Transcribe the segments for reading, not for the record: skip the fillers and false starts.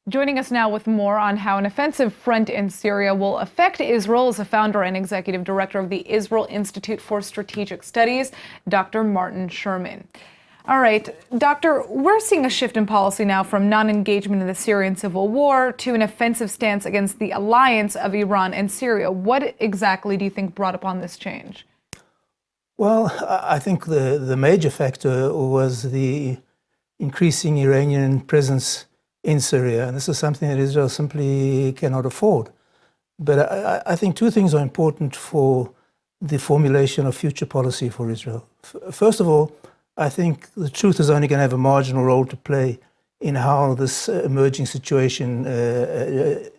Joining us now with more on how an offensive front in Syria will affect Israel is the founder and executive director of the Israel Institute for Strategic Studies, Dr. Martin Sherman. All right, Doctor, we're seeing a shift in policy now from non-engagement in the Syrian civil war to an offensive stance against the alliance of Iran and Syria. What exactly do you think brought upon this change? Well, I think the major factor was the increasing Iranian presence in Syria, and this is something that Israel simply cannot afford. But I think two things are important for the formulation of future policy for Israel. First of all, I think the truth is only going to have a marginal role to play in how this emerging situation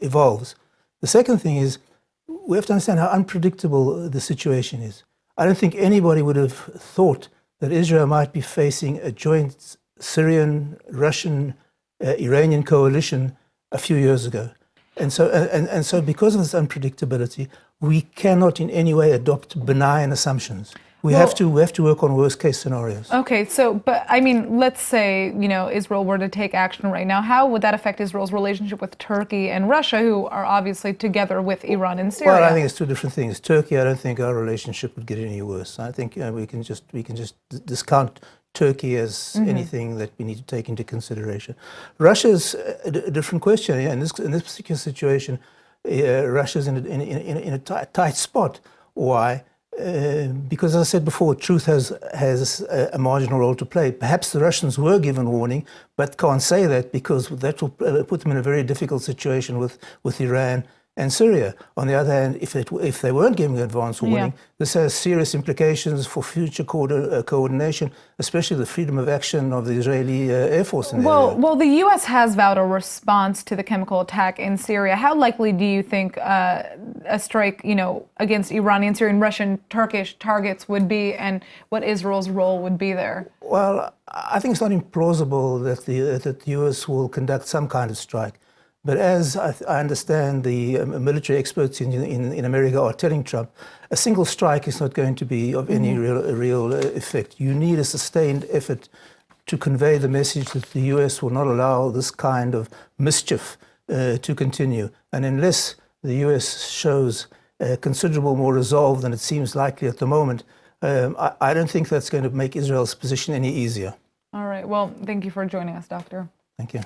evolves. The second thing is, we have to understand how unpredictable the situation is. I don't think anybody would have thought that Israel might be facing a joint Syrian, Russian, Iranian coalition a few years ago. And so because of this unpredictability, we cannot in any way adopt benign assumptions. We have to work on worst case scenarios. Okay, but I mean, let's say, Israel were to take action right now. How would that affect Israel's relationship with Turkey and Russia, who are obviously together with Iran and Syria? Well, I think it's two different things. Turkey, I don't think our relationship would get any worse. I think we can just discount Turkey as anything that we need to take into consideration. Russia's a different question. In this particular situation, Russia's in a tight spot. Why? Because, as I said before, truth has a marginal role to play. Perhaps the Russians were given warning, but can't say that because that will put them in a very difficult situation with Iran and Syria. On the other hand, if they weren't given advance warning, this has serious implications for future coordination, especially the freedom of action of the Israeli Air Force in the area. Well, the U.S. has vowed a response to the chemical attack in Syria. How likely do you think a strike, against Iranian, Syrian, Russian, Turkish targets would be, and what Israel's role would be there? Well, I think it's not implausible that the U.S. will conduct some kind of strike. But as I understand, the military experts in America are telling Trump, a single strike is not going to be of any real effect. You need a sustained effort to convey the message that the U.S. will not allow this kind of mischief to continue. And unless the U.S. shows considerable more resolve than it seems likely at the moment, I don't think that's going to make Israel's position any easier. All right. Well, thank you for joining us, Doctor. Thank you.